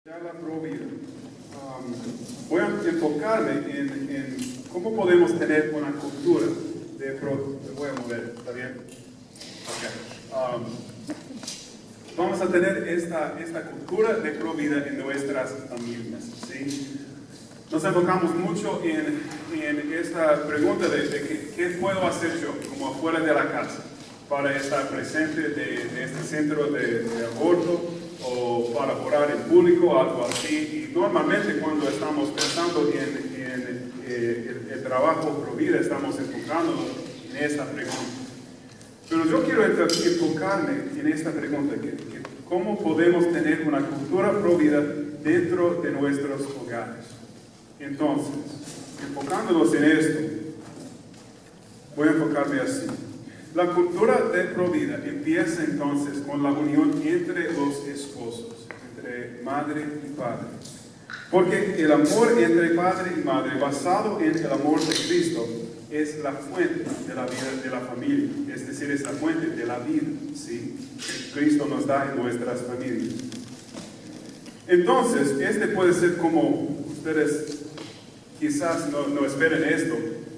Charla pro vida. Voy a enfocarme en cómo podemos tener una cultura de pro. Me voy a mover, ¿está bien? Okay. Vamos a tener esta cultura de pro vida en nuestras familias, ¿sí? Nos enfocamos mucho en esta pregunta de qué puedo hacer yo como afuera de la casa para estar presente de este centro de aborto, o para orar en público o algo así. Y normalmente cuando estamos pensando en el trabajo pro vida, estamos enfocándonos en esta pregunta. Pero yo quiero enfocarme en esta pregunta, que cómo podemos tener una cultura pro vida dentro de nuestros hogares. Entonces, enfocándonos en esto, voy a enfocarme así. La cultura de pro vida empieza entonces con la unión entre los esposos, entre madre y padre. Porque el amor entre padre y madre, basado en el amor de Cristo, es la fuente de la vida de la familia, es decir, es la fuente de la vida, ¿sí? Que Cristo nos da en nuestras familias. Entonces, puede ser como ustedes quizás no esperen esto.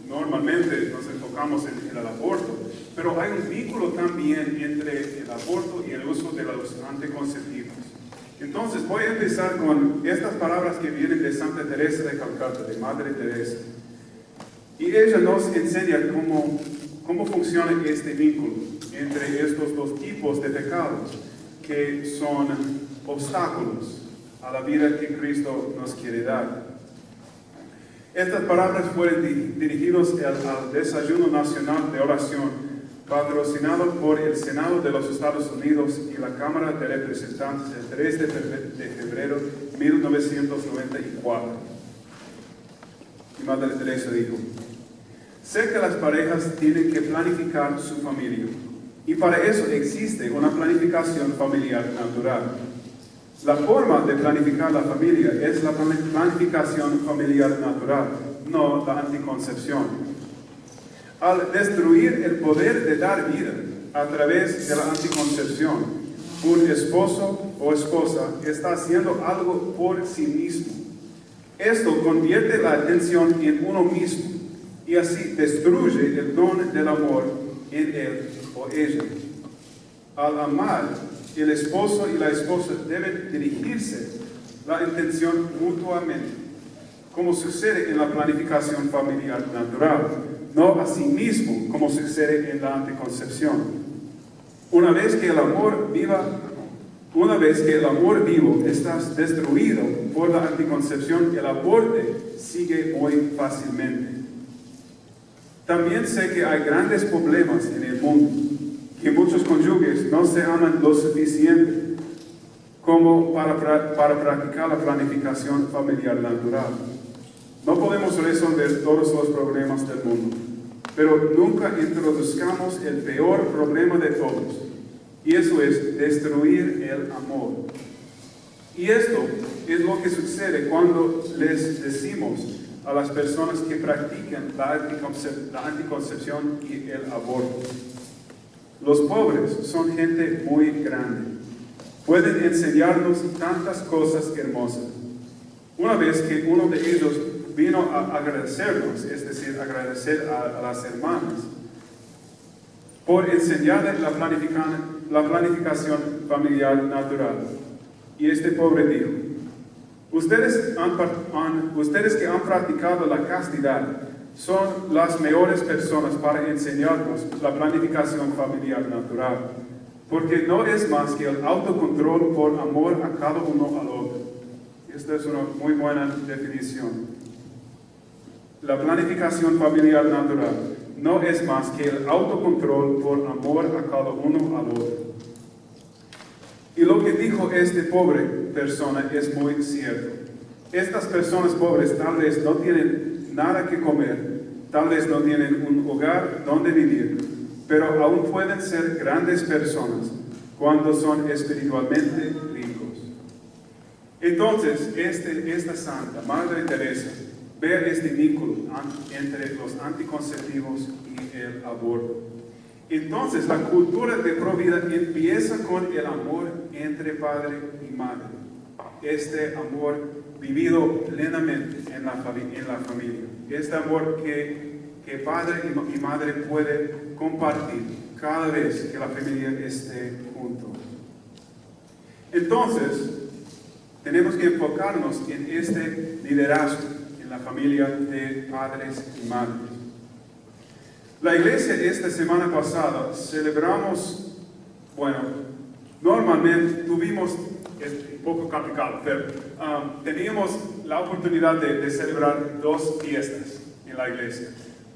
Normalmente nos enfocamos en el aborto, pero hay un vínculo también entre el aborto y el uso de los anticonceptivos. Entonces voy a empezar con estas palabras que vienen de Santa Teresa de Calcuta, de Madre Teresa. Y ella nos enseña cómo funciona este vínculo entre estos dos tipos de pecados que son obstáculos a la vida que Cristo nos quiere dar. Estas palabras fueron dirigidas al Desayuno Nacional de Oración, patrocinado por el Senado de los Estados Unidos y la Cámara de Representantes el 3 de febrero de 1994. Y Madre Teresa dijo: sé que las parejas tienen que planificar su familia, y para eso existe una planificación familiar natural. La forma de planificar la familia es la planificación familiar natural, no la anticoncepción. Al destruir el poder de dar vida a través de la anticoncepción, un esposo o esposa está haciendo algo por sí mismo. Esto convierte la atención en uno mismo y así destruye el don del amor en él o ella. Al amar, el esposo y la esposa deben dirigirse la intención mutuamente, como sucede en la planificación familiar natural, no a sí mismo, como sucede en la anticoncepción. Una vez que el amor vivo está destruido por la anticoncepción, el aborto sigue muy fácilmente. También sé que hay grandes problemas en el mundo, que muchos cónyuges no se aman lo suficiente como para practicar la planificación familiar natural. No podemos resolver todos los problemas del mundo, pero nunca introduzcamos el peor problema de todos, y eso es destruir el amor. Y esto es lo que sucede cuando les decimos a las personas que practican la anticoncepción y el aborto: los pobres son gente muy grande. Pueden enseñarnos tantas cosas hermosas. Una vez que uno de ellos vino a agradecernos, es decir, agradecer a las hermanas, por enseñarles la planificación familiar natural. Y este pobre dijo: ustedes que han practicado la castidad son las mejores personas para enseñarnos la planificación familiar natural, porque no es más que el autocontrol por amor a cada uno al otro. Esta es una muy buena definición. La planificación familiar natural no es más que el autocontrol por amor a cada uno al otro. Y lo que dijo este pobre persona es muy cierto. Estas personas pobres tal vez no tienen nada que comer, tal vez no tienen un hogar donde vivir, pero aún pueden ser grandes personas cuando son espiritualmente ricos. Entonces, esta santa, Madre Teresa, ve este vínculo entre los anticonceptivos y el aborto. Entonces, la cultura de pro vida empieza con el amor entre padre y madre. este amor vivido plenamente en la familia. Este amor que padre y madre pueden compartir cada vez que la familia esté junto. Entonces, tenemos que enfocarnos en este liderazgo en la familia de padres y madres. La iglesia esta semana pasada celebramos, normalmente tuvimos, es un poco complicado, pero teníamos la oportunidad de celebrar 2 fiestas en la iglesia.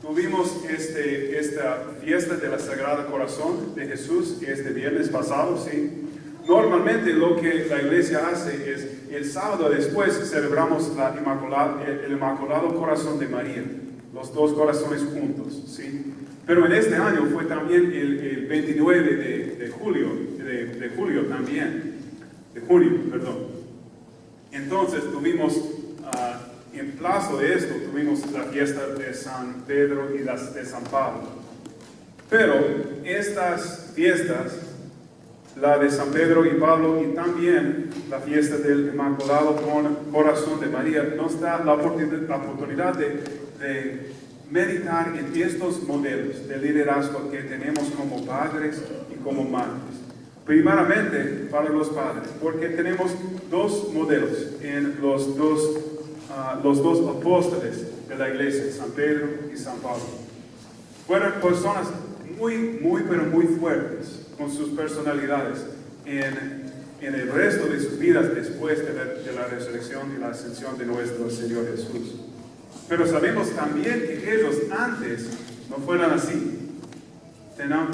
Tuvimos esta fiesta de la Sagrada Corazón de Jesús, que es de viernes pasado, ¿sí? Normalmente lo que la iglesia hace es, el sábado después celebramos el Inmaculado Corazón de María, los 2 corazones juntos, ¿sí? Pero en este año fue también el 29 de junio también. Entonces tuvimos, en plazo de esto, tuvimos la fiesta de San Pedro y las de San Pablo. Pero estas fiestas, la de San Pedro y Pablo y también la fiesta del Inmaculado Corazón de María, nos da la oportunidad de meditar en estos modelos de liderazgo que tenemos como padres y como madres. Primeramente para los padres, porque tenemos 2 modelos en los dos apóstoles de la iglesia, San Pedro y San Pablo. Fueron personas pero muy fuertes con sus personalidades en el resto de sus vidas después de la resurrección y la ascensión de nuestro Señor Jesús. Pero sabemos también que ellos antes no fueron así.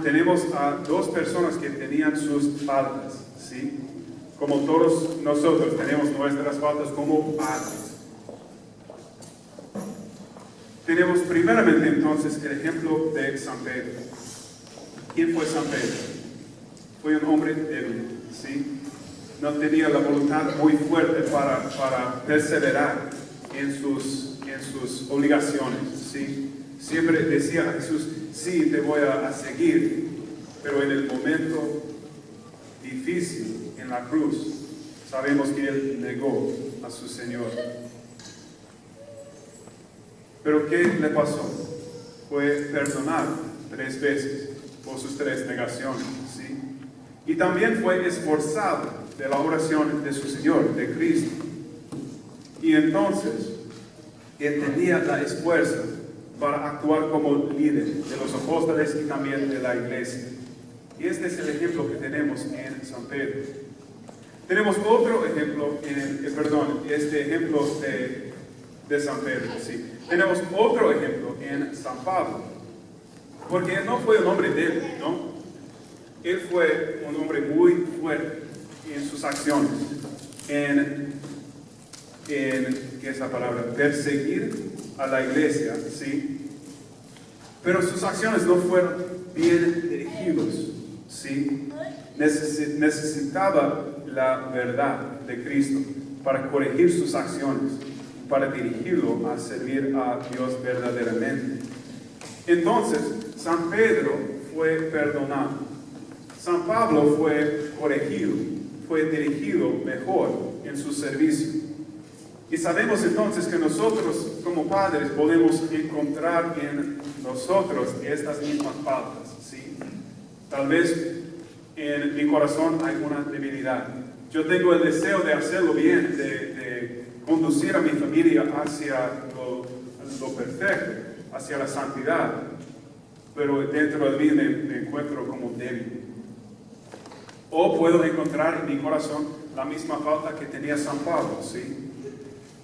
Tenemos a 2 personas que tenían sus faltas, ¿sí? Como todos nosotros tenemos nuestras faltas como padres. Tenemos primeramente entonces el ejemplo de San Pedro. ¿Quién fue San Pedro? Fue un hombre débil, ¿sí? No tenía la voluntad muy fuerte para perseverar en sus obligaciones, ¿sí? Siempre decía a Jesús, sí, te voy a seguir, pero en el momento difícil, en la cruz, sabemos que él negó a su Señor. Pero ¿qué le pasó? Fue perdonado 3 veces por sus 3 negaciones, ¿sí? Y también fue esforzado de la oración de su Señor, de Cristo. Y entonces, él tenía la esfuerzo para actuar como líder de los apóstoles y también de la iglesia. Y este es el ejemplo que tenemos en San Pedro. Tenemos otro ejemplo, este ejemplo de San Pedro, ¿sí? Tenemos otro ejemplo en San Pablo, porque él no fue un hombre débil, ¿no? Él fue un hombre muy fuerte en sus acciones, ¿qué es la palabra? Perseguir a la iglesia, ¿sí? Pero sus acciones no fueron bien dirigidos, ¿sí? Necesitaba la verdad de Cristo para corregir sus acciones, para dirigirlo a servir a Dios verdaderamente. Entonces, San Pedro fue perdonado. San Pablo fue corregido, fue dirigido mejor en su servicio. Y sabemos entonces que nosotros como padres podemos encontrar en nosotros estas mismas faltas, ¿sí? Tal vez en mi corazón hay una debilidad. Yo tengo el deseo de hacerlo bien, de conducir a mi familia hacia lo perfecto, hacia la santidad, pero dentro de mí me encuentro como débil. O puedo encontrar en mi corazón la misma falta que tenía San Pablo, ¿sí?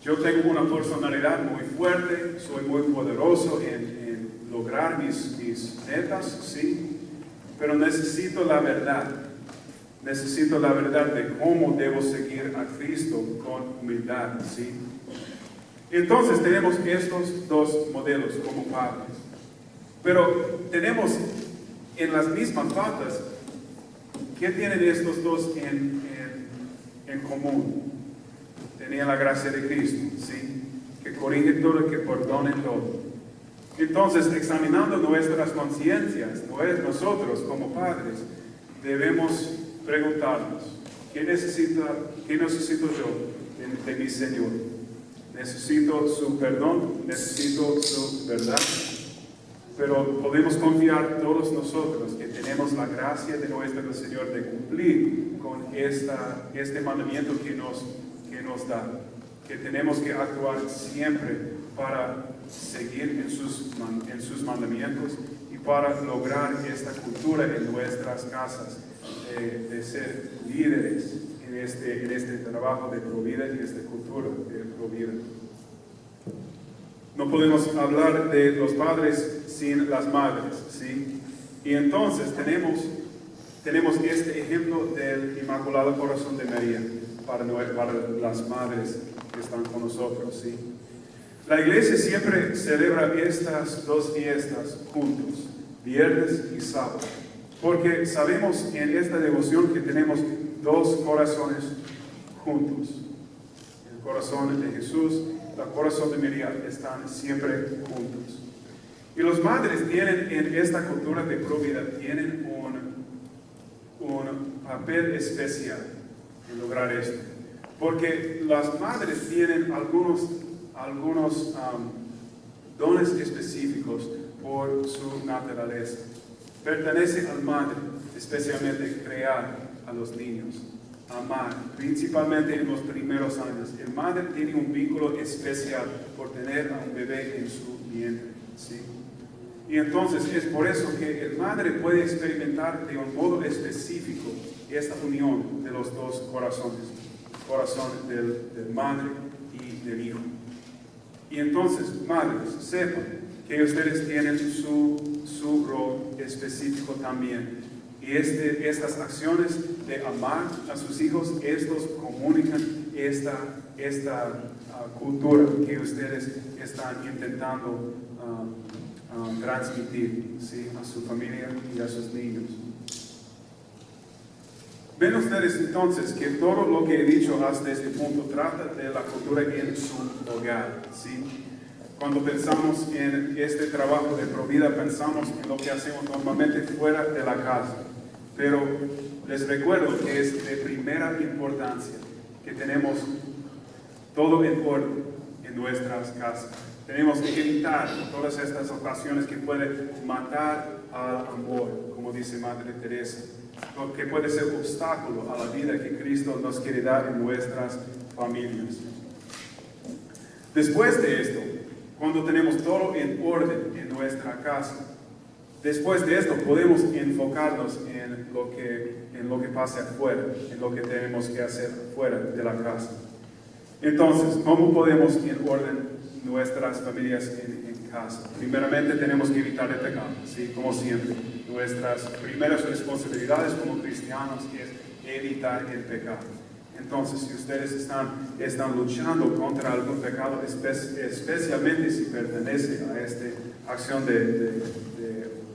Yo tengo una personalidad muy fuerte, soy muy poderoso en lograr mis metas, ¿sí? Pero necesito la verdad de cómo debo seguir a Cristo con humildad, ¿sí? Entonces tenemos estos 2 modelos como padres. Pero tenemos en las mismas faltas, ¿qué tienen estos 2 en común? Tenían la gracia de Cristo, ¿sí? Que corrige todo y que perdone todo. Entonces, examinando nuestras conciencias, nosotros como padres, debemos preguntarnos, ¿Qué necesito yo de mi Señor? Necesito su perdón, necesito su verdad. Pero podemos confiar todos nosotros que tenemos la gracia de nuestro Señor de cumplir con este mandamiento que nos da. Que tenemos que actuar siempre para seguir en sus mandamientos y para lograr esta cultura en nuestras casas de ser líderes en este trabajo de Provida y esta cultura de Provida. No podemos hablar de los padres sin las madres, ¿sí? Y entonces tenemos este ejemplo del Inmaculado Corazón de María para las madres que están con nosotros, ¿sí? La iglesia siempre celebra estas dos fiestas juntos, viernes y sábado, porque sabemos en esta devoción que tenemos dos corazones juntos. El corazón de Jesús, el corazón de María están siempre juntos. Y las madres tienen en esta cultura de Provida tienen un papel especial en lograr esto. Porque las madres tienen algunos dones específicos por su naturaleza. Pertenece al madre, especialmente crear a los niños, amar, principalmente en los primeros años. El madre tiene un vínculo especial por tener a un bebé en su vientre, ¿sí? Y entonces es por eso que el madre puede experimentar de un modo específico esta unión de los dos corazones, el corazón del madre y del hijo. Y entonces, madres, sepan que ustedes tienen su rol específico también. Y estas acciones de amar a sus hijos, estos comunican esta cultura que ustedes están intentando transmitir, ¿sí? A su familia y a sus niños. Ven ustedes entonces que todo lo que he dicho hasta este punto trata de la cultura en su hogar, ¿sí? Cuando pensamos en este trabajo de Provida, pensamos en lo que hacemos normalmente fuera de la casa. Pero les recuerdo que es de primera importancia que tenemos todo en orden en nuestras casas. Tenemos que evitar todas estas ocasiones que pueden matar al amor, como dice Madre Teresa, que puede ser obstáculo a la vida que Cristo nos quiere dar en nuestras familias. Después de esto, cuando tenemos todo en orden en nuestra casa, después de esto podemos enfocarnos en lo que pasa afuera, en lo que tenemos que hacer fuera de la casa. Entonces, ¿cómo podemos en orden nuestras familias en casa? Primeramente tenemos que evitar el pecado, ¿sí? Como siempre. Nuestras primeras responsabilidades como cristianos es evitar el pecado. Entonces, si ustedes están luchando contra algún pecado, especialmente si pertenece a esta acción de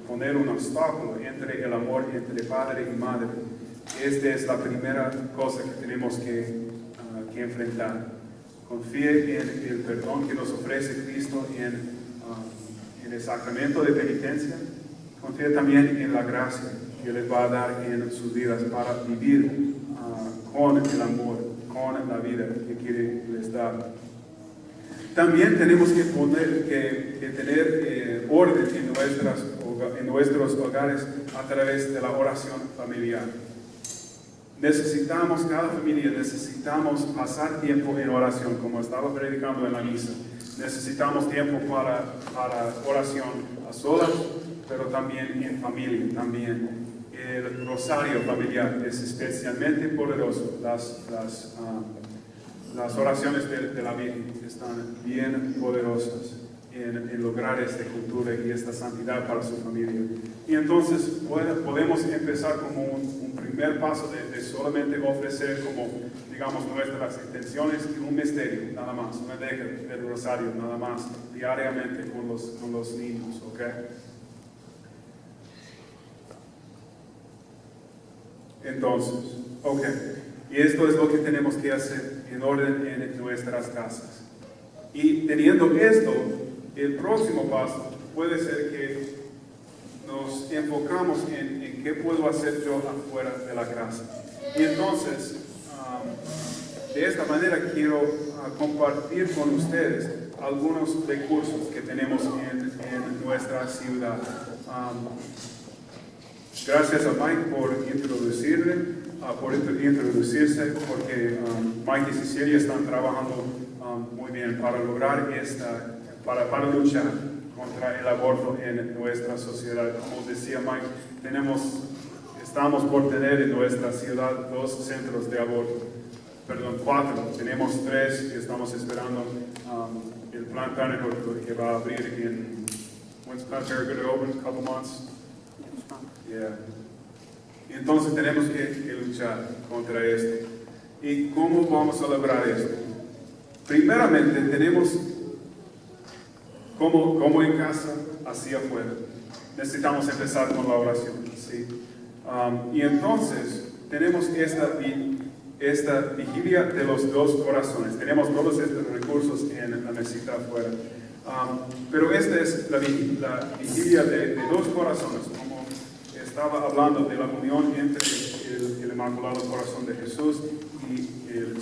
poner un obstáculo entre el amor entre padre y madre, esta es la primera cosa que tenemos que enfrentar. Confíe en el perdón que nos ofrece Cristo en el sacramento de penitencia. Confíe también en la gracia que les va a dar en sus vidas para vivir con el amor, con la vida que quiere les dar. También tenemos que tener orden en nuestros hogares a través de la oración familiar. Cada familia necesitamos pasar tiempo en oración, como estaba predicando en la misa. Necesitamos tiempo para oración a solas, pero también en familia, también. El rosario familiar es especialmente poderoso. Las oraciones de la Virgen están bien poderosas en lograr esta cultura y esta santidad para su familia. Y entonces podemos empezar como un primer paso de solamente ofrecer como, digamos, nuestras intenciones y un misterio, nada más, una deja del rosario, nada más, diariamente con los niños, ¿ok? Entonces, ok, y esto es lo que tenemos que hacer en orden en nuestras casas. Y teniendo esto, el próximo paso puede ser que nos enfocamos en qué puedo hacer yo afuera de la casa. Y entonces de esta manera quiero compartir con ustedes algunos recursos que tenemos en nuestra ciudad. Gracias a Mike por introducirse, porque Mike y Cecilia están trabajando muy bien para lograr para luchar contra el aborto en nuestra sociedad. Como decía Mike, estamos por tener en nuestra ciudad 2 centros de aborto. Perdón, 4. Tenemos 3 que estamos esperando el Planned Parenthood que va a abrir en... When's Planned Parenthood going to open? A couple months? Yeah. Entonces tenemos que luchar contra esto. ¿Y cómo vamos a lograr esto? Primeramente tenemos, como en casa, así afuera, necesitamos empezar con la oración. ¿Sí? Y entonces tenemos esta vigilia de los 2 corazones. Tenemos todos estos recursos en la mesita afuera. Pero esta es la vigilia de 2 corazones, como estaba hablando de la unión entre el Inmaculado Corazón de Jesús y el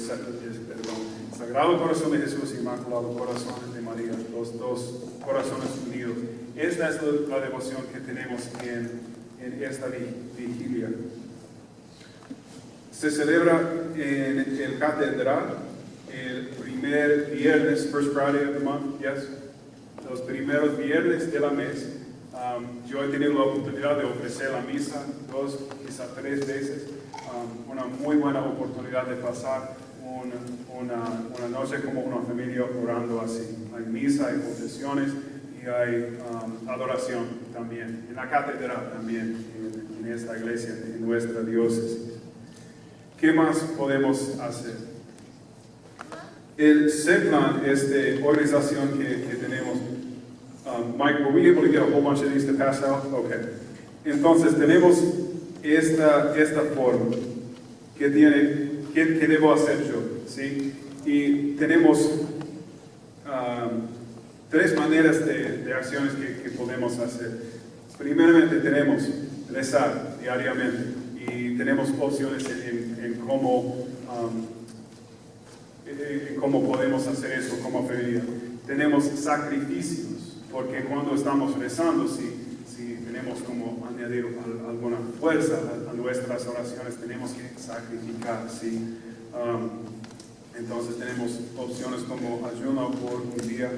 Sagrado Corazón de Jesús y el Inmaculado Corazón de María, los 2 corazones unidos. Esta es la devoción que tenemos en esta vigilia. Se celebra en el catedral el primer viernes, first Friday of the month, yes, los primeros viernes de la mes. Yo he tenido la oportunidad de ofrecer la misa 2, quizá 3 veces. Una muy buena oportunidad de pasar una noche como una familia orando así. Hay misa, hay confesiones y hay adoración también, en la catedral también, en esta iglesia, en nuestra diócesis. ¿Qué más podemos hacer? El CEPLAN, esta organización que tenemos, Mike, were we able to get a whole bunch of these to pass out? Okay. Entonces tenemos esta forma que debo hacer yo, ¿sí? Y tenemos 3 maneras de acciones que podemos hacer. Primeramente tenemos rezar diariamente y tenemos opciones en cómo podemos hacer eso como familia. Tenemos sacrificios, porque cuando estamos rezando, si tenemos como añadir alguna fuerza a nuestras oraciones, tenemos que sacrificar, ¿sí? Entonces tenemos opciones como ayuno por un día,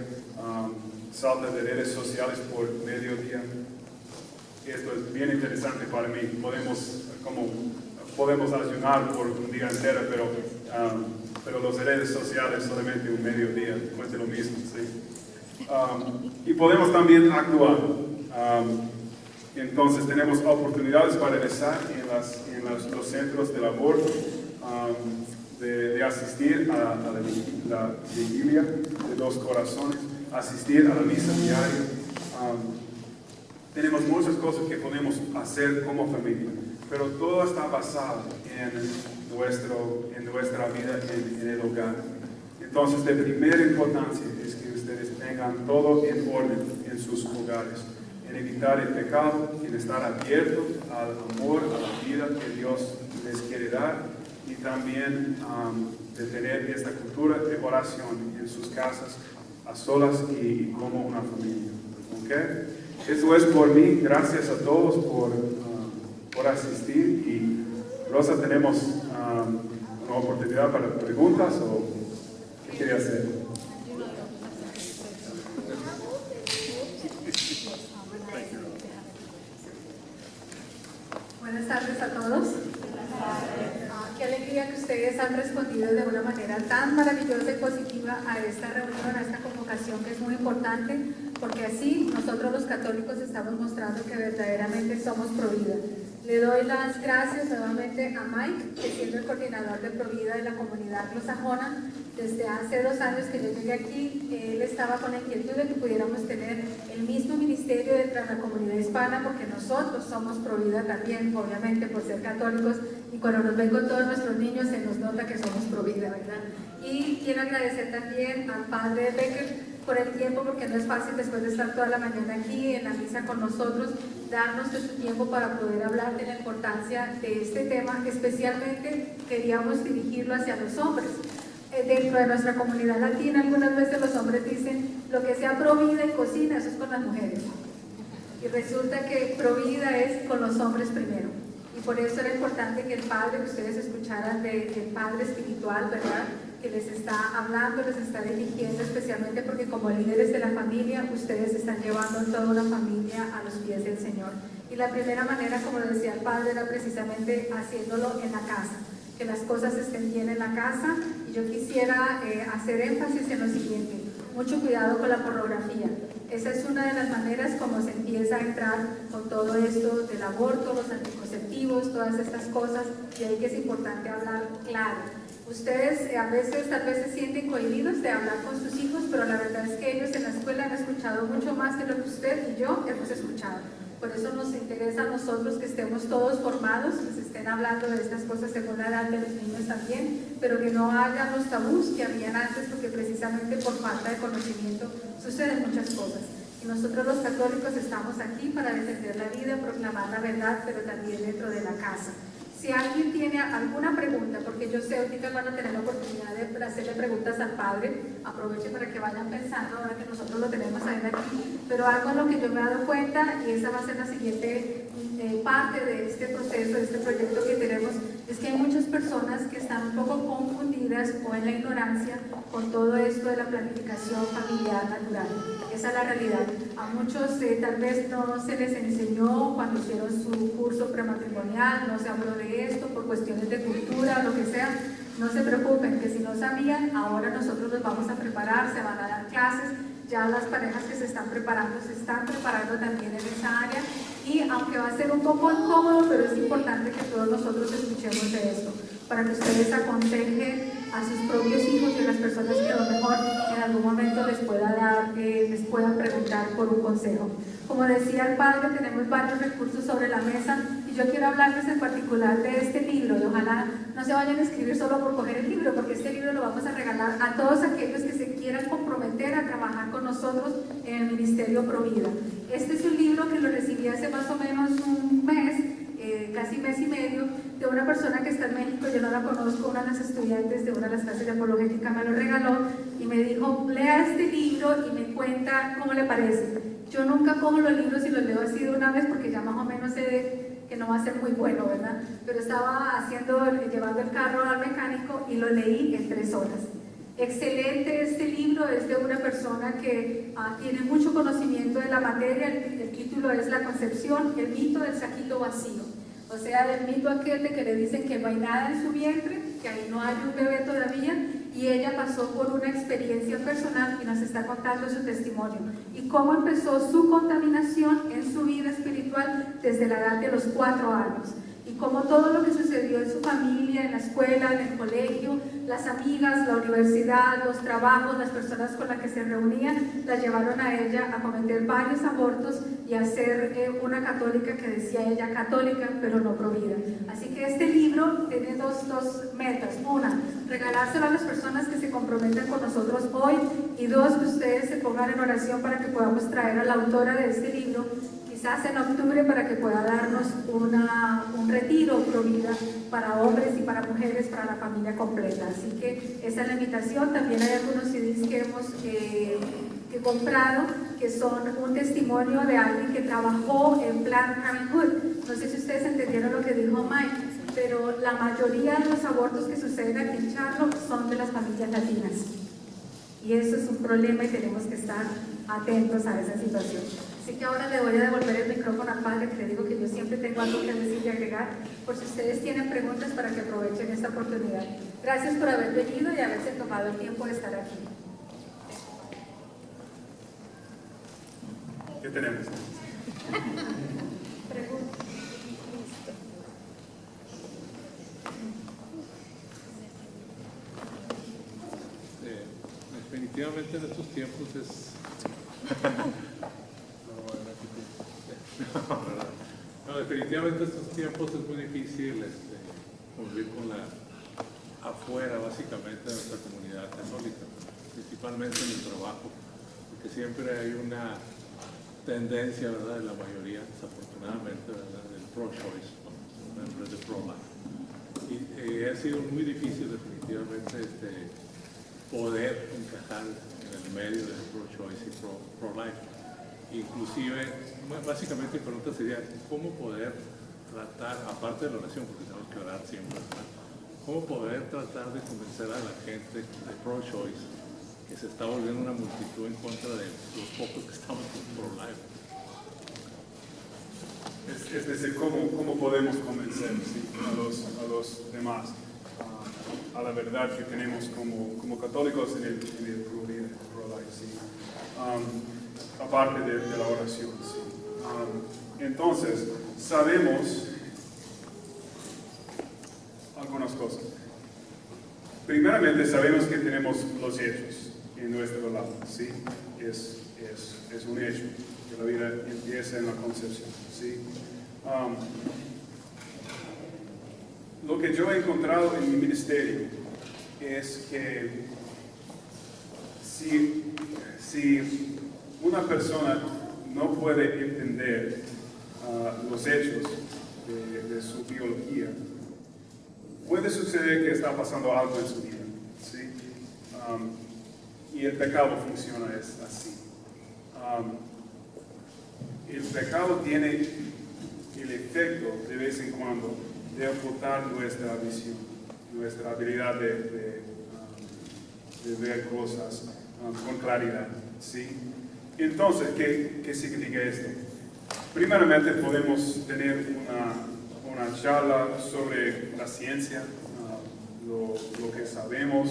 salta de redes sociales por medio día. Esto es bien interesante para mí. Podemos ayunar por un día entero, pero las redes sociales solamente un mediodía, cuesta lo mismo, ¿sí? Y podemos también actuar. Entonces tenemos oportunidades para rezar en los centros del aborto, de asistir a la vigilia de 2 corazones, asistir a la misa diaria. Tenemos muchas cosas que podemos hacer como familia, pero todo está basado en nuestra vida en el hogar. Entonces, de primera importancia es que ustedes tengan todo en orden en sus hogares, en evitar el pecado, en estar abiertos al amor, a la vida que Dios les quiere dar, y también de tener esta cultura de oración en sus casas, a solas y como una familia. ¿Okay? Eso es por mí. Gracias a todos por asistir. Y Rosa, tenemos una oportunidad para preguntas o qué quería hacer. Buenas tardes a todos. Qué alegría que ustedes han respondido de una manera tan maravillosa y positiva a esta reunión, a esta convocación que es muy importante, porque así nosotros los católicos estamos mostrando que verdaderamente somos Provida. Le doy las gracias nuevamente a Mike, que siendo el coordinador de Provida de la comunidad anglosajona, desde hace 2 años que yo llegué aquí, él estaba con la inquietud de que pudiéramos tener el mismo ministerio dentro de la comunidad hispana, porque nosotros somos Provida también, obviamente por ser católicos, y cuando nos ven con todos nuestros niños se nos nota que somos Provida, ¿verdad? Y quiero agradecer también al padre Becker por el tiempo, porque no es fácil después de estar toda la mañana aquí en la misa con nosotros, darnos este tiempo para poder hablar de la importancia de este tema. Especialmente queríamos dirigirlo hacia los hombres, Dentro de nuestra comunidad latina, algunas veces los hombres dicen, lo que sea provida y cocina, eso es con las mujeres. Y resulta que provida es con los hombres primero. Y por eso era importante que el padre, que ustedes escucharan del padre espiritual, ¿verdad?, que les está hablando, les está dirigiendo, especialmente porque como líderes de la familia, ustedes están llevando toda una familia a los pies del Señor. Y la primera manera, como decía el padre, era precisamente haciéndolo en la casa, que las cosas estén bien en la casa. Y yo quisiera hacer énfasis en lo siguiente: mucho cuidado con la pornografía. Esa es una de las maneras como se empieza a entrar con todo esto del aborto, los anticonceptivos, todas estas cosas, y ahí que es importante hablar claro. Ustedes a veces tal vez se sienten cohibidos de hablar con sus hijos, pero la verdad es que ellos en la escuela han escuchado mucho más que lo que usted y yo hemos escuchado. Por eso nos interesa a nosotros que estemos todos formados, que se estén hablando de estas cosas según la edad de los niños también, pero que no haya los tabús que habían antes, porque precisamente por falta de conocimiento suceden muchas cosas. Y nosotros los católicos estamos aquí para defender la vida, proclamar la verdad, pero también dentro de la casa. Si alguien tiene alguna pregunta, porque yo sé ahorita van a tener la oportunidad de hacerle preguntas al padre, aprovechen para que vayan pensando ahora que nosotros lo tenemos a él aquí, pero algo en lo que yo me he dado cuenta, y esa va a ser la siguiente parte de este proceso, de este proyecto que tenemos, es que hay muchas personas que están un poco confundidas o en la ignorancia con todo esto de la planificación familiar natural. Esa es la realidad. A muchos tal vez no se les enseñó cuando hicieron su curso prematrimonial, no se habló de esto por cuestiones de cultura o lo que sea. No se preocupen, que si no sabían, ahora nosotros los vamos a preparar, se van a dar clases. Ya las parejas que se están preparando también en esa área, y aunque va a ser un poco incómodo, pero es importante que todos nosotros escuchemos de esto, para que ustedes aconsejen a sus propios hijos y a las personas que a lo mejor en algún momento les puedan preguntar por un consejo. Como decía el padre, tenemos varios recursos sobre la mesa, y yo quiero hablarles en particular de este libro, y ojalá no se vayan a escribir solo por coger el libro, porque este libro lo vamos a regalar a todos aquellos que se quieran comprometer a trabajar con nosotros en el Ministerio Provida. Este es un libro que lo recibí hace más o menos un mes, casi mes y medio, de una persona que está en México. Yo no la conozco, una de las estudiantes de una de las clases de apologética me lo regaló y me dijo, lea este libro y me cuenta cómo le parece. Yo nunca cojo los libros y los leo así de una vez, porque ya más o menos sé que no va a ser muy bueno, ¿verdad? Pero estaba llevando el carro al mecánico y lo leí en 3 horas. Excelente este libro, es de una persona que tiene mucho conocimiento de la materia. El título es La concepción, el mito del saquito vacío. O sea, del mito aquel de que le dicen que no hay nada en su vientre, que ahí no hay un bebé todavía, y ella pasó por una experiencia personal y nos está contando su testimonio y cómo empezó su contaminación en su vida espiritual desde la edad de los 4 años. Y como todo lo que sucedió en su familia, en la escuela, en el colegio, las amigas, la universidad, los trabajos, las personas con las que se reunían, la llevaron a ella a cometer varios abortos y a ser una católica que decía ella católica, pero no provida. Así que este libro tiene dos metas. Una, regalárselo a las personas que se comprometen con nosotros hoy, y 2, que ustedes se pongan en oración para que podamos traer a la autora de este libro, quizás en octubre, para que pueda darnos un retiro provida para hombres y para mujeres, para la familia completa. Así que esa es la invitación. También hay algunos CDs que hemos comprado, que son un testimonio de alguien que trabajó en Planned Parenthood. No sé si ustedes entendieron lo que dijo Mike, pero la mayoría de los abortos que suceden aquí en Charlotte son de las familias latinas. Y eso es un problema y tenemos que estar atentos a esa situación. Así que ahora le voy a devolver el micrófono al padre, que le digo que yo siempre tengo algo que decir y agregar, por si ustedes tienen preguntas, para que aprovechen esta oportunidad. Gracias por haber venido y haberse tomado el tiempo de estar aquí. ¿Qué tenemos? Preguntas. Definitivamente en estos tiempos es... No, definitivamente en estos tiempos es muy difícil convivir con afuera, básicamente, de nuestra comunidad católica, principalmente en el trabajo, porque siempre hay una tendencia, ¿verdad?, de la mayoría, desafortunadamente, ¿verdad?, del pro-choice, ¿no?, de pro-life. Y ha sido muy difícil, definitivamente, poder encajar en el medio del pro-choice y pro-life. Inclusive, básicamente mi pregunta sería, ¿cómo poder tratar, aparte de la oración, porque tenemos que orar siempre, ¿verdad? ¿Cómo poder tratar de convencer a la gente de pro-choice que se está volviendo una multitud en contra de los pocos que estamos pro-life? Es decir, ¿cómo podemos convencer, ¿sí?, a los demás a la verdad que tenemos como católicos en el pro-life, ¿sí? Aparte de la oración, ¿sí? Entonces, sabemos algunas cosas. Primeramente, sabemos que tenemos los hechos en nuestro lado, ¿sí? Es un hecho que la vida empieza en la concepción, ¿sí? Lo que yo he encontrado en mi ministerio es que si una persona no puede entender los hechos de su biología, puede suceder que está pasando algo en su vida, ¿sí? Y el pecado funciona así. El pecado tiene el efecto de vez en cuando de ocultar nuestra visión, nuestra habilidad de ver cosas con claridad, ¿sí? Entonces, ¿qué significa esto? Primeramente podemos tener una charla sobre la ciencia, lo que sabemos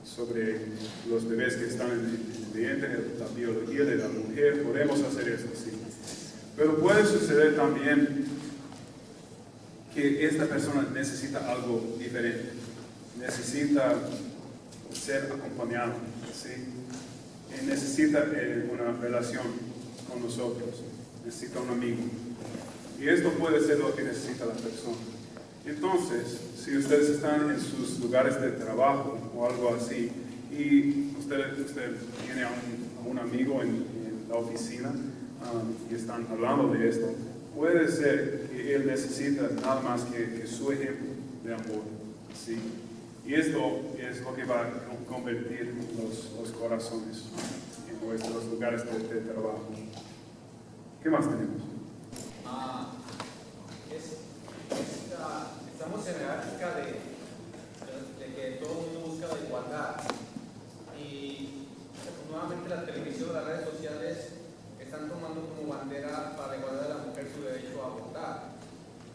sobre los bebés que están en el vientre, la biología de la mujer. Podemos hacer esto, sí. Pero puede suceder también que esta persona necesita algo diferente, necesita ser acompañado, ¿sí? Necesita una relación con nosotros, necesita un amigo. Y esto puede ser lo que necesita la persona. Entonces, si ustedes están en sus lugares de trabajo o algo así, y usted tiene a un amigo en la oficina y están hablando de esto, puede ser que él necesita nada más que su ejemplo de amor, ¿sí? Y esto es lo que va a convertir los corazones en nuestros lugares de trabajo. ¿Qué más tenemos? Estamos en la época de que todo el mundo busca la igualdad y nuevamente la televisión, las redes sociales están tomando como bandera para la igualdad de la mujer su derecho a votar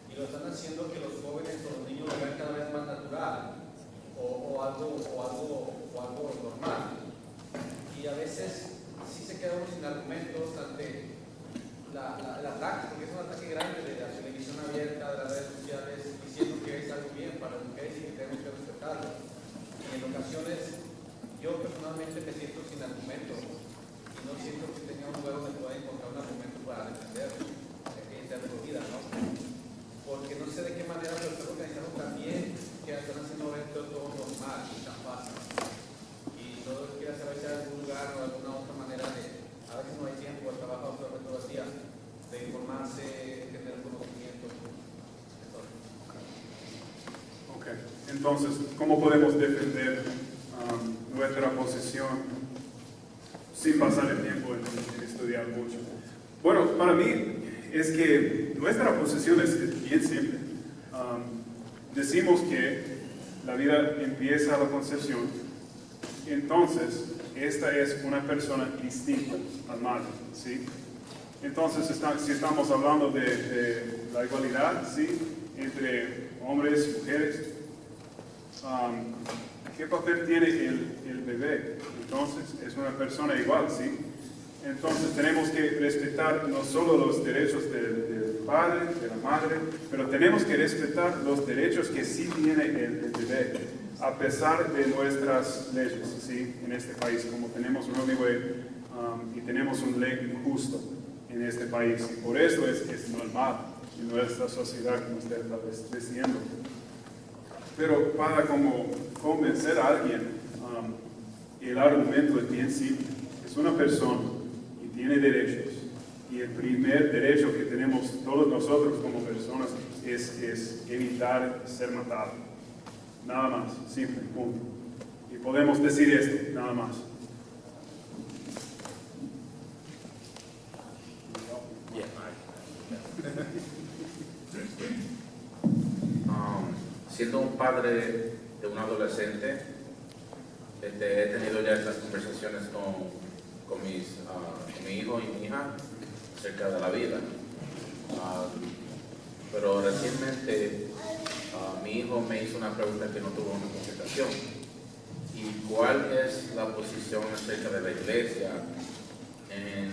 y lo están haciendo que los jóvenes o los niños lo vean cada vez más natural o algo normal, y a veces sí se queda uno sin argumentos ante el ataque, porque es un ataque grande de la televisión abierta, de las redes sociales, diciendo que es algo bien para las mujeres y que tenemos que respetarlo. Y en ocasiones yo personalmente me siento sin argumentos y no siento que tenga un lugar donde pueda encontrar un argumento para defenderlo, que sea de vida, ¿no? Porque no sé de qué manera lo están organizando también, que están haciendo esto todo normal y tan fácil. Y no quiero saber si hay algún lugar o alguna otra manera de, a veces no hay tiempo, el trabajo todo el día, de informarse, tener conocimiento. Ok, entonces, ¿cómo podemos defender nuestra posición sin pasar el tiempo en estudiar mucho? Bueno, para mí es que nuestra posición es bien simple. Decimos que la vida empieza a la concepción, entonces esta es una persona distinta al madre, ¿sí? Entonces, si estamos hablando de la igualdad, ¿sí?, entre hombres y mujeres, ¿qué papel tiene el bebé? Entonces, es una persona igual, ¿sí? Entonces, tenemos que respetar no solo los derechos del padre, de la madre, pero tenemos que respetar los derechos que sí tiene el bebé, a pesar de nuestras leyes, ¿sí?, en este país, como tenemos un Roe y tenemos una ley justa en este país. Y por eso es normal en nuestra sociedad, como usted está diciendo. Pero para como convencer a alguien, el argumento es bien simple. Es una persona y tiene derechos. Y el primer derecho que tenemos todos nosotros como personas es evitar ser matado. Nada más, simple, punto. Y podemos decir esto, nada más. Siendo un padre de un adolescente, he tenido ya estas conversaciones con mi hijo y mi hija acerca de la vida. Pero recientemente mi hijo me hizo una pregunta que no tuvo una contestación. ¿Y cuál es la posición acerca de la iglesia en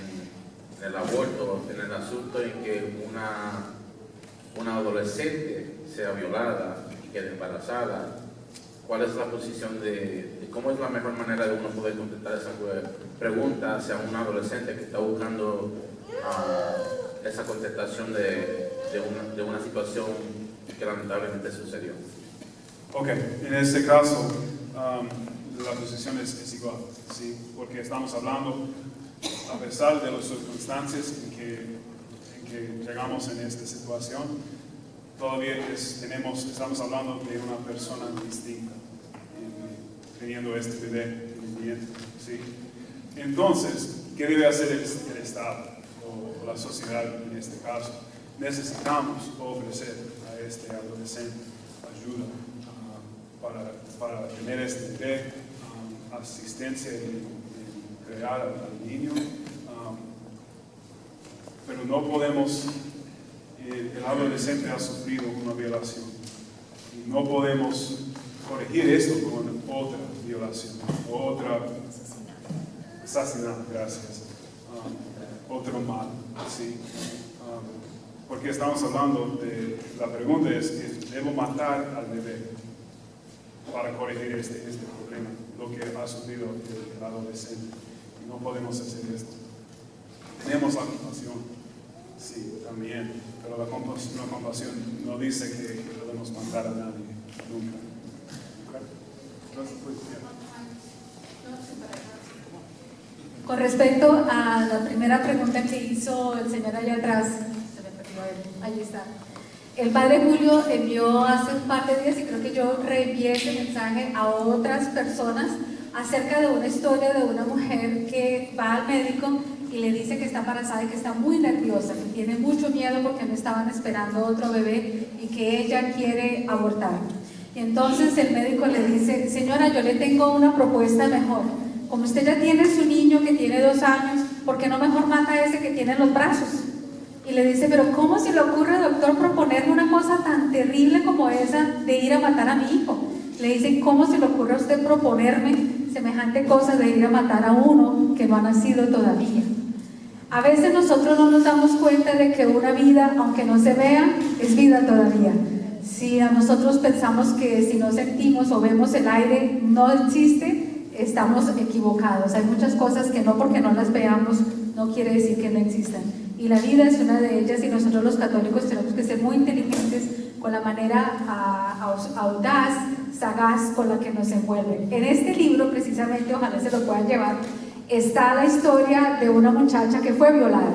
el aborto, en el asunto en que una adolescente sea violada y quede embarazada? ¿Cuál es la posición de cómo es la mejor manera de uno poder contestar esa pregunta hacia un adolescente que está buscando esa contestación de una situación que lamentablemente sucedió? Ok, en este caso la posición es igual, ¿sí? Porque estamos hablando, a pesar de las circunstancias en que llegamos en esta situación, todavía estamos hablando de una persona distinta, teniendo este bebé en el vientre, ¿sí? Entonces, ¿qué debe hacer el Estado o la sociedad en este caso? Necesitamos ofrecer a este adolescente ayuda para tener este bebé, asistencia en crear al niño, pero no podemos. El adolescente ha sufrido una violación y no podemos corregir esto con otra violación, otra asesinato, gracias, otro mal, ¿sí? Porque estamos hablando de, la pregunta es que debo matar al bebé para corregir este problema, lo que ha sufrido el adolescente, y no podemos hacer esto. Tenemos la compasión, sí, también, pero la compasión no dice que podemos matar a nadie, nunca. Gracias por el tiempo. Con respecto a la primera pregunta que hizo el señor allá atrás, se me perdió él, ahí está. El padre Julio envió hace un par de días, y creo que yo reenvié ese mensaje a otras personas, acerca de una historia de una mujer que va al médico y le dice que está embarazada y que está muy nerviosa, que tiene mucho miedo porque no estaban esperando otro bebé y que ella quiere abortar. Y entonces el médico le dice: señora, yo le tengo una propuesta mejor. Como usted ya tiene su niño que tiene 2 años, ¿por qué no mejor mata a ese que tiene en los brazos? Y le dice: pero ¿cómo se le ocurre, doctor, proponerme una cosa tan terrible como esa de ir a matar a mi hijo? Le dicen: ¿cómo se le ocurre a usted proponerme semejante cosa de ir a matar a uno que no ha nacido todavía? A veces nosotros no nos damos cuenta de que una vida, aunque no se vea, es vida todavía. Si a nosotros pensamos que si no sentimos o vemos el aire no existe, estamos equivocados. Hay muchas cosas que no porque no las veamos no quiere decir que no existan. Y la vida es una de ellas, y nosotros los católicos tenemos que ser muy inteligentes con la manera audaz, sagaz con la que nos envuelven. En este libro, precisamente, ojalá se lo puedan llevar, está la historia de una muchacha que fue violada,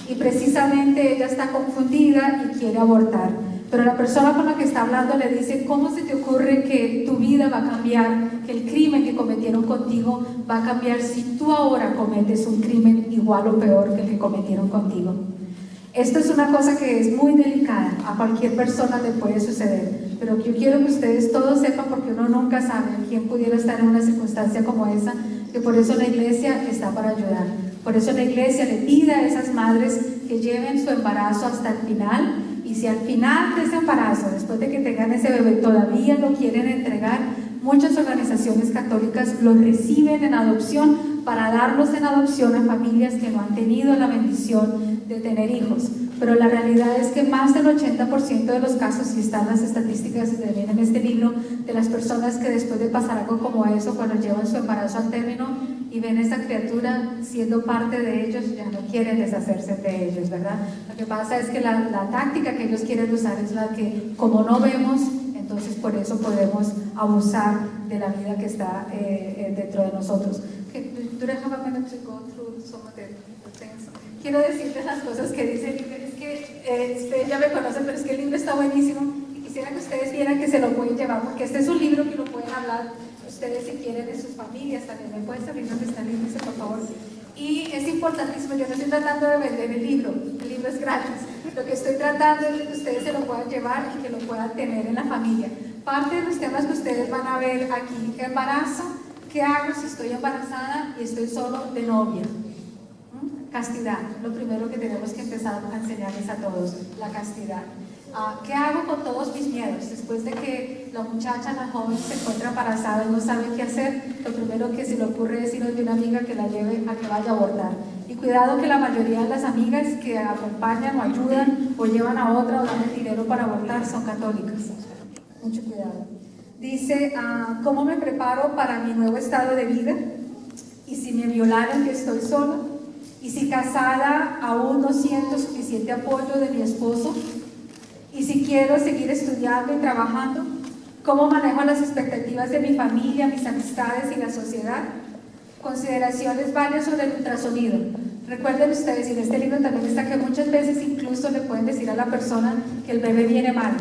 y precisamente ella está confundida y quiere abortar, pero la persona con la que está hablando le dice: ¿cómo se te ocurre que tu vida va a cambiar, que el crimen que cometieron contigo va a cambiar si tú ahora cometes un crimen igual o peor que el que cometieron contigo? Esto es una cosa que es muy delicada, a cualquier persona le puede suceder, pero yo quiero que ustedes todos sepan, porque uno nunca sabe quién pudiera estar en una circunstancia como esa, que por eso la iglesia está para ayudar. Por eso la iglesia le pide a esas madres que lleven su embarazo hasta el final, y si al final de ese embarazo, después de que tengan ese bebé, todavía lo quieren entregar, muchas organizaciones católicas los reciben en adopción para darlos en adopción a familias que no han tenido la bendición de tener hijos. Pero la realidad es que más del 80% de los casos, y están las estadísticas que vienen en este libro, de las personas que después de pasar algo como eso, cuando llevan su embarazo al término y ven a esa criatura siendo parte de ellos, ya no quieren deshacerse de ellos, ¿verdad? Lo que pasa es que la táctica que ellos quieren usar es la que, como no vemos, entonces por eso podemos abusar de la vida que está dentro de nosotros. Quiero decirles las cosas que dice el libro. Es que usted ya me conoce, pero es que el libro está buenísimo y quisiera que ustedes vieran que se lo pueden llevar, porque este es un libro que lo pueden hablar ustedes si quieren de sus familias también. ¿Me puedes abrir donde está el índice, por favor? Y es importantísimo, yo no estoy tratando de vender el libro es gratis. Lo que estoy tratando es de que ustedes se lo puedan llevar y que lo puedan tener en la familia. Parte de los temas que ustedes van a ver aquí: embarazo, ¿qué hago si estoy embarazada y estoy solo de novia? Castidad, lo primero que tenemos que empezar a enseñarles a todos, la castidad. ¿Qué hago con todos mis miedos? Después de que la muchacha, la joven, se encuentra embarazada y no sabe qué hacer, lo primero que se le ocurre es ir de una amiga que la lleve a que vaya a abortar. Y cuidado, que la mayoría de las amigas que acompañan o ayudan o llevan a otra o dan el dinero para abortar son católicas. Mucho cuidado. Dice, ¿cómo me preparo para mi nuevo estado de vida? Y si me violaran, que estoy sola. Y si casada aún no siento suficiente apoyo de mi esposo. Y si quiero seguir estudiando y trabajando, ¿cómo manejo las expectativas de mi familia, mis amistades y la sociedad? Consideraciones varias sobre el ultrasonido. Recuerden ustedes, y en este libro también está, que muchas veces incluso le pueden decir a la persona que el bebé viene mal,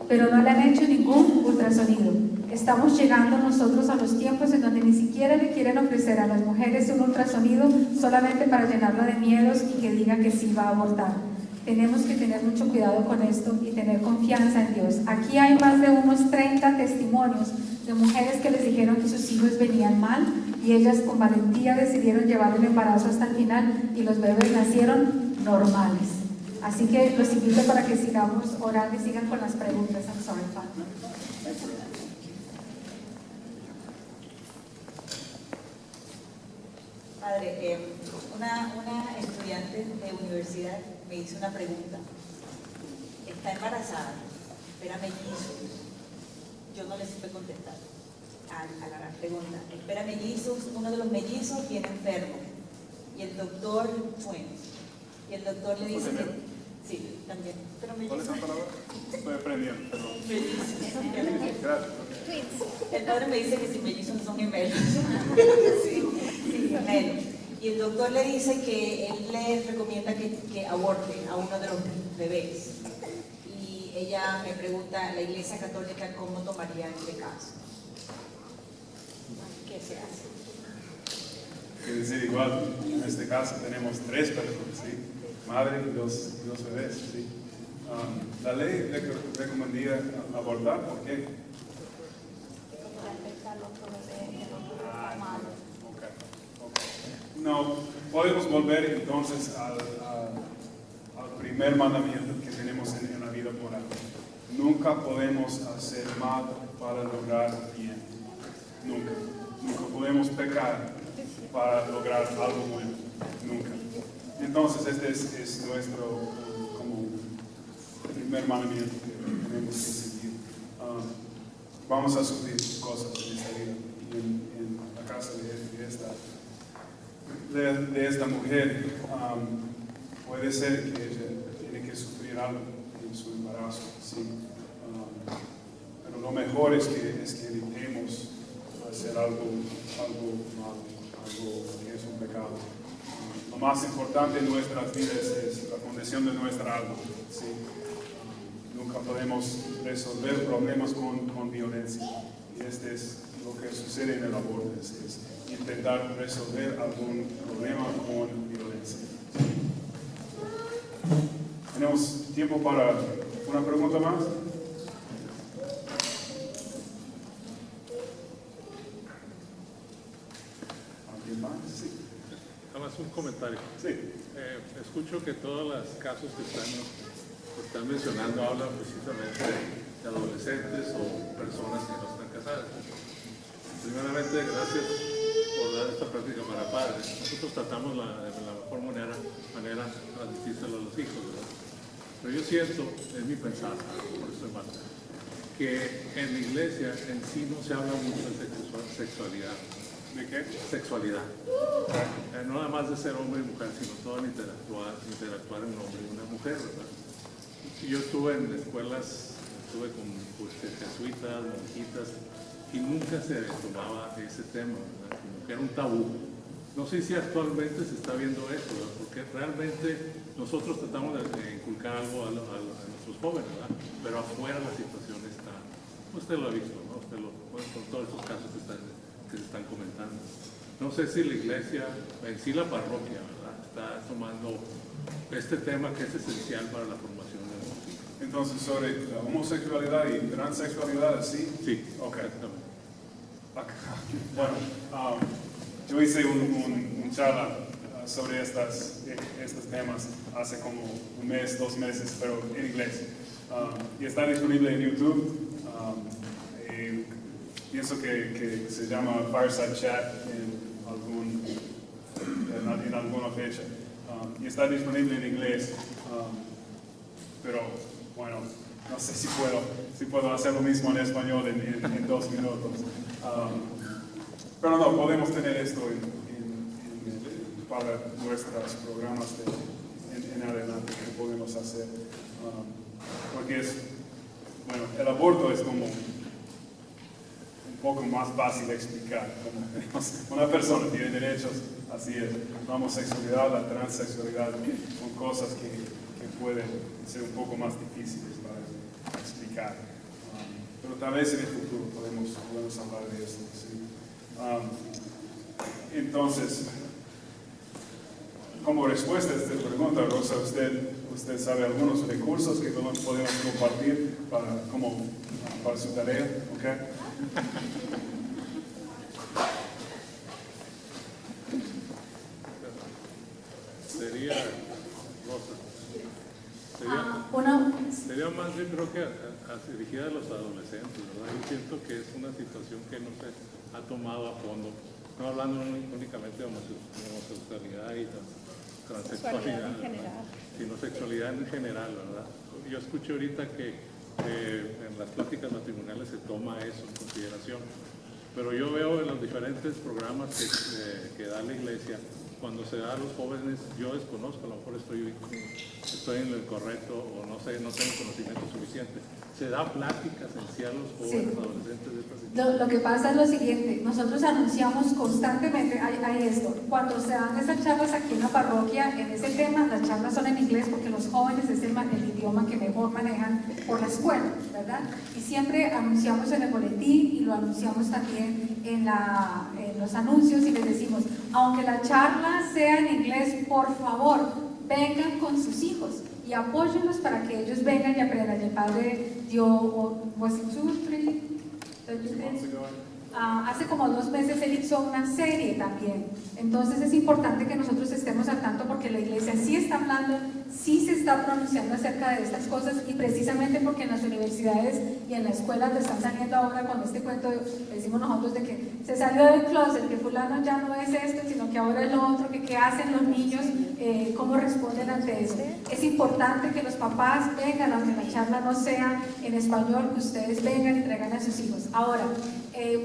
pero no le han hecho ningún ultrasonido. Estamos llegando nosotros a los tiempos en donde ni siquiera le quieren ofrecer a las mujeres un ultrasonido solamente para llenarla de miedos y que diga que sí va a abortar. Tenemos que tener mucho cuidado con esto y tener confianza en Dios. Aquí hay más de unos 30 testimonios de mujeres que les dijeron que sus hijos venían mal y ellas con valentía decidieron llevar el embarazo hasta el final y los bebés nacieron normales. Así que los invito para que sigamos orando y sigan con las preguntas. I'm sorry, Fatma. Padre, una estudiante de universidad me hizo una pregunta. Está embarazada, espera mellizos. Yo no le supe contestar a la pregunta. Espera mellizos, uno de los mellizos viene enfermo. Y el doctor, y el doctor le dice que... Sí, también. Pero ¿Cuál es la palabra? Estoy aprendiendo, perdón. Gracias. El padre me dice que si mellizos son gemelos. Sí, gemelos. Y el doctor le dice que él le recomienda que aborte a uno de los bebés. Y ella me pregunta, la Iglesia Católica, ¿cómo tomaría este caso? ¿Qué se hace? Quiere decir, igual, en este caso tenemos 3 personas, ¿sí? Madre y dos bebés, ¿sí? La ley recomendaría abortar, ¿por qué? No, podemos volver entonces al primer mandamiento que tenemos en la vida moral. Nunca podemos hacer mal para lograr bien. Nunca. Nunca podemos pecar para lograr algo bueno. Nunca. Entonces este es nuestro como primer mandamiento que tenemos que seguir. Vamos a sufrir cosas en esta vida. Y en la casa de esta mujer, puede ser que ella tiene que sufrir algo en su embarazo, ¿sí? Pero lo mejor es que evitemos hacer algo malo, algo que es un pecado. Lo más importante en nuestras vidas es la condición de nuestra alma, ¿sí? Nunca podemos resolver problemas con violencia, y este es lo que sucede en el aborto, es intentar resolver algún problema con violencia. ¿Tenemos tiempo para una pregunta más? ¿Alguien más? Sí. Nada más un comentario. Sí. Escucho que todos los casos que están mencionando hablan precisamente de adolescentes o personas que no están casadas. Primeramente, gracias por dar esta práctica para padres. Nosotros tratamos de la mejor manera transmitírselo a los hijos, ¿verdad? Pero yo siento, es mi pensar, por eso es más, que en la iglesia en sí no se habla mucho de sexualidad. ¿De qué? Sexualidad. No nada más de ser hombre y mujer, sino todo el interactuar en un hombre y una mujer, ¿verdad? Yo estuve en escuelas, estuve con jesuitas, monjitas, y nunca se tomaba ese tema, ¿verdad? Como que era un tabú. No sé si actualmente se está viendo eso, ¿verdad? Porque realmente nosotros tratamos de inculcar algo a nuestros jóvenes, ¿verdad? Pero afuera la situación está, usted lo ha visto, ¿no? Usted con todos estos casos que se están comentando. No sé si la iglesia, en sí la parroquia, ¿verdad?, está tomando este tema que es esencial para la formación de los hijos. Entonces, sobre la homosexualidad y transexualidad, ¿sí? Sí, Ok. exactamente. Bueno, yo hice un charla sobre estos temas hace como un mes, 2 meses, pero en inglés. Y está disponible en YouTube. Pienso que se llama Fireside Chat en alguna fecha. Y está disponible en inglés. Pero bueno, no sé si puedo hacer lo mismo en español en 2 minutos. Pero no, podemos tener esto para nuestros programas en adelante que podemos hacer. Porque bueno, el aborto es como un poco más fácil de explicar. Como una persona tiene derechos, así es. La homosexualidad, la transexualidad son cosas que pueden ser un poco más difíciles para explicar. Pero tal vez en el futuro podemos hablar de esto. ¿Sí? Entonces, como respuesta a esta pregunta, Rosa, ¿usted sabe algunos recursos que podemos compartir para su tarea? ¿Okay? Sería, Rosa, sería más, yo creo que dirigida a los adolescentes, ¿verdad? Yo siento que es una situación que no se ha tomado a fondo, no hablando únicamente de homosexualidad y transexualidad, sino sexualidad en general, ¿verdad? Yo escuché ahorita que en las pláticas matrimoniales se toma eso en consideración, pero yo veo en los diferentes programas que da la iglesia, cuando se da a los jóvenes, yo desconozco, a lo mejor estoy en lo incorrecto o no sé, no tengo conocimiento suficiente. Se da plática esencial a los jóvenes, adolescentes de esta situación. Lo que pasa es lo siguiente, nosotros anunciamos constantemente, hay esto, cuando se dan esas charlas aquí en la parroquia, en ese tema, las charlas son en inglés porque los jóvenes es el idioma que mejor manejan por la escuela, ¿verdad? Y siempre anunciamos en el boletín y lo anunciamos también en los anuncios y les decimos, aunque la charla sea en inglés, por favor, vengan con sus hijos y apóyenlos para que ellos vengan y aprendan. El padre dio, hace como 2 meses él hizo una serie también. Entonces es importante que nosotros estemos al tanto porque la iglesia sí está hablando, sí se está pronunciando acerca de estas cosas y precisamente porque en las universidades y en la escuela te están saliendo ahora con este cuento, decimos nosotros, de que se salió del closet, que fulano ya no es esto, sino que ahora es lo otro, que qué hacen los niños, cómo responden ante eso. Es importante que los papás vengan, aunque la charla no sea en español, que ustedes vengan y traigan a sus hijos. Ahora,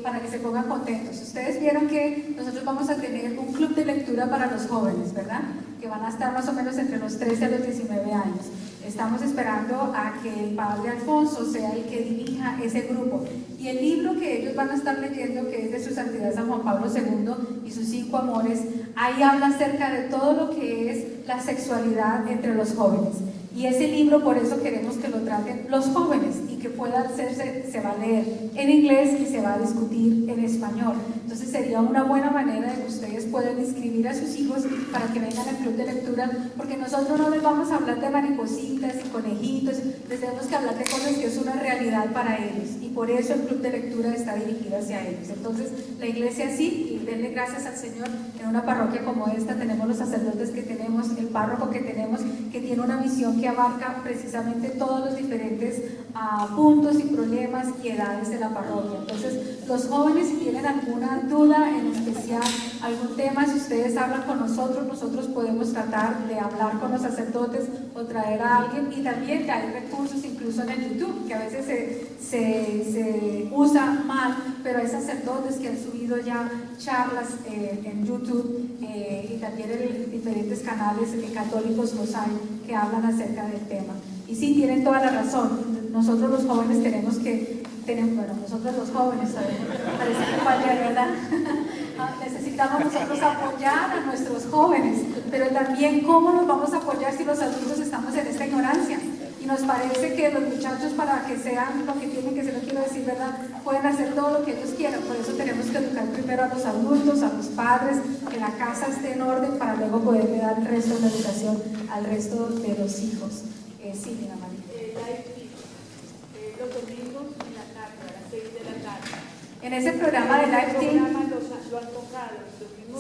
para que se pongan contentos. Ustedes vieron que nosotros vamos a tener un club de lectura para los jóvenes, ¿verdad? Que van a estar más o menos entre los 13 a los 19 años. Estamos esperando a que el padre Alfonso sea el que dirija ese grupo. Y el libro que ellos van a estar leyendo, que es de su santidad San Juan Pablo II y sus 5 amores, ahí habla acerca de todo lo que es la sexualidad entre los jóvenes. Y ese libro, por eso queremos que lo traten los jóvenes y que pueda hacerse, se va a leer en inglés y se va a discutir en español. Entonces sería una buena manera de que ustedes puedan inscribir a sus hijos para que vengan al club de lectura, porque nosotros no les vamos a hablar de maripositas y conejitos, les tenemos que hablar de cosas que es una realidad para ellos, y por eso el club de lectura está dirigido hacia ellos. Entonces la iglesia sí, y denle gracias al Señor, en una parroquia como esta tenemos los sacerdotes que tenemos, el párroco que tenemos, que tiene una visión que abarca precisamente todos los diferentes puntos y problemas y edades de la parroquia. Entonces los jóvenes, si tienen alguna duda en especial, algún tema, si ustedes hablan con nosotros, nosotros podemos tratar de hablar con los sacerdotes o traer a alguien, y también hay recursos incluso en el YouTube, que a veces se usa mal, pero hay sacerdotes que han subido ya charlas en YouTube y también en diferentes canales católicos los hay que hablan acerca del tema. Y sí, tienen toda la razón, nosotros los jóvenes tenemos que tenemos, bueno, nosotros los jóvenes, parece que falla, ¿verdad? Necesitamos nosotros apoyar a nuestros jóvenes, pero también cómo los vamos a apoyar si los adultos estamos en esta ignorancia. Y nos parece que los muchachos, para que sean lo que tienen que ser, no quiero decir, ¿verdad?, pueden hacer todo lo que ellos quieran. Por eso tenemos que educar primero a los adultos, a los padres, que la casa esté en orden para luego poderle dar el resto de la educación al resto de los hijos. Sí, mi mamá. Los domingos en la tarde, a las 6 de la tarde. En ese programa de Life Team Lo han tocado.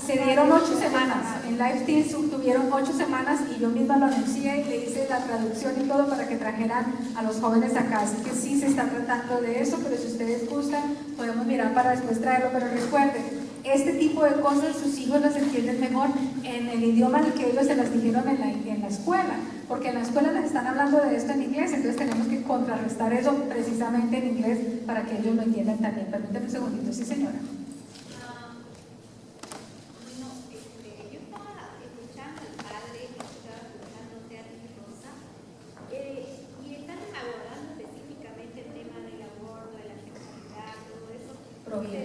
se dieron 8 semanas. En Life Team tuvieron 8 semanas y yo misma lo anuncié y le hice la traducción y todo para que trajeran a los jóvenes acá. Así que sí se está tratando de eso, pero si ustedes gustan, podemos mirar para después traerlo. Pero recuerden, este tipo de cosas sus hijos las entienden mejor en el idioma en el que ellos se las dijeron en la escuela, porque en la escuela les están hablando de esto en inglés, entonces tenemos que contrarrestar eso precisamente en inglés para que ellos lo entiendan también. Permítanme un segundito. Sí, señora. Yo estaba escuchando al padre, estaba escuchándote a ti, Rosa, y están abordando específicamente el tema del aborto, de la sexualidad, todo eso. Provida,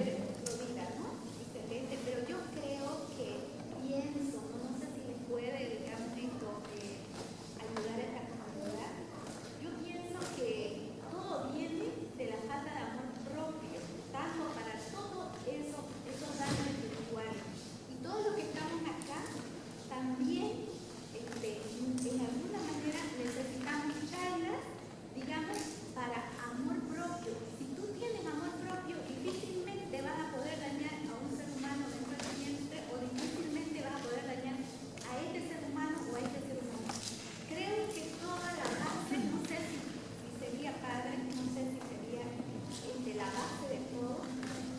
¿no? Excelente, pero yo creo que pienso, no sé si les puede, digamos, esto, ayudar a esta comunidad. Yo pienso que todo viene de la falta de amor propio, tanto para todos esos daños espirituales. Y todos los que estamos acá también, en alguna manera, necesitamos charlas, digamos, para amor propio. Si tú tienes amor propio, difícilmente vas a poder dañar a un ser humano mentalmente, o difícilmente vas a poder dañar a este ser humano o a este ser humano. Creo que toda la base, no sé si sería padre, no sé si sería la base de todo,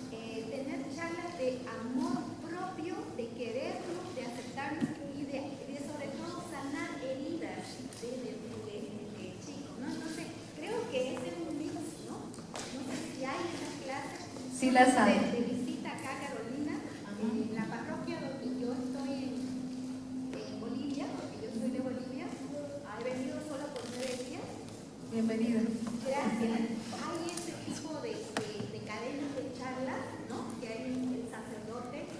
tener charlas de amor propio, de querernos, de aceptarnos y de sobre todo sanar heridas de chicos, ¿no? Entonces, creo que ese es un mix, ¿no? No sé si hay esas clases. sí las hay. De visita acá, Carolina, en la parroquia donde yo estoy en Bolivia, porque yo soy de Bolivia, he venido solo por 9 días. Bienvenida. Gracias. Hay ese tipo de cadenas de charlas, ¿no? Que hay el sacerdote.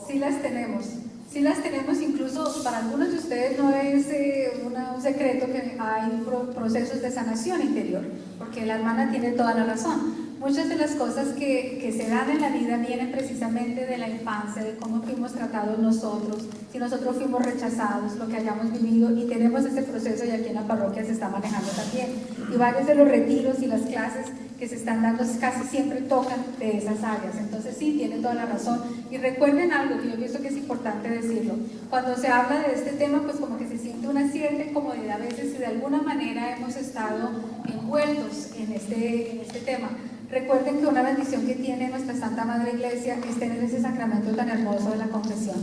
Sí las tenemos. Sí las tenemos, incluso para algunos de ustedes no es un secreto que hay procesos de sanación interior, porque la hermana tiene toda la razón. Muchas de las cosas que se dan en la vida vienen precisamente de la infancia, de cómo fuimos tratados nosotros, si nosotros fuimos rechazados, lo que hayamos vivido, y tenemos ese proceso y aquí en la parroquia se está manejando también. Y varios de los retiros y las clases que se están dando casi siempre tocan de esas áreas. Entonces sí, tienen toda la razón. Y recuerden algo que yo pienso que es importante decirlo. Cuando se habla de este tema, pues como que se siente una cierta incomodidad a veces, y de alguna manera hemos estado envueltos en este tema. Recuerden que una bendición que tiene nuestra Santa Madre Iglesia es tener ese sacramento tan hermoso de la confesión.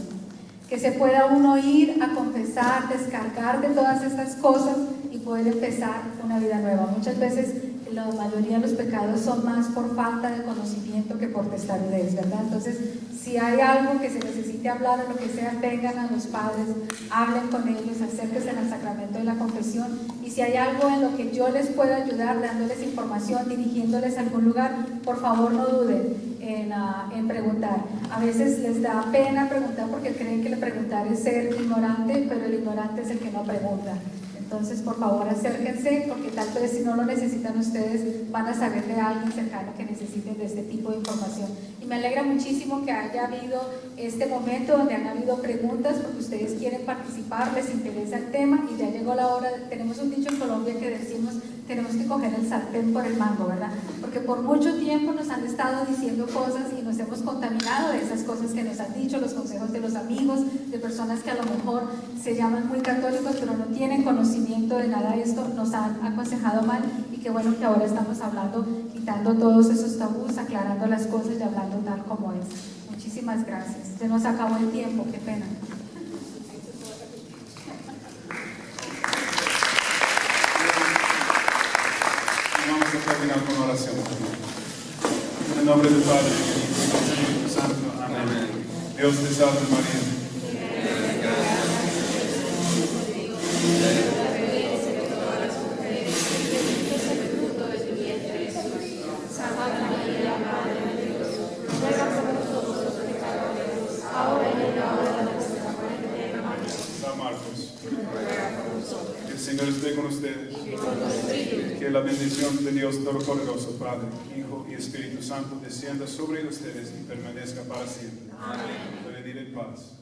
Que se pueda uno ir a confesar, descargar de todas estas cosas y poder empezar una vida nueva. Muchas veces la mayoría de los pecados son más por falta de conocimiento que por testarudez, ¿verdad? Entonces, si hay algo que se necesite hablar o lo que sea, vengan a los padres, hablen con ellos, acérquense al sacramento de la confesión, y si hay algo en lo que yo les pueda ayudar, dándoles información, dirigiéndoles a algún lugar, por favor no duden en preguntar. A veces les da pena preguntar porque creen que el preguntar es ser ignorante, pero el ignorante es el que no pregunta. Entonces, por favor, acérquense, porque tal vez si no lo necesitan ustedes, van a saber de alguien cercano que necesiten de este tipo de información. Y me alegra muchísimo que haya habido este momento donde han habido preguntas, porque ustedes quieren participar, les interesa el tema, y ya llegó la hora. Tenemos un dicho en Colombia que decimos, tenemos que coger el sartén por el mango, ¿verdad? Porque por mucho tiempo nos han estado diciendo cosas y nos hemos contaminado de esas cosas que nos han dicho, los consejos de los amigos, de personas que a lo mejor se llaman muy católicos, pero no tienen conocimiento de nada de esto, nos han aconsejado mal, y qué bueno que ahora estamos hablando, quitando todos esos tabús, aclarando las cosas y hablando tal como es. Muchísimas gracias. Se nos acabó el tiempo, qué pena. Vamos a terminar con oración. En el nombre del Padre, y del Espíritu Santo. Amén. Dios te salve María. Señor esté con ustedes. Que la bendición de Dios Todopoderoso, Padre, Hijo y Espíritu Santo descienda sobre ustedes y permanezca para siempre. Pueden ir en paz.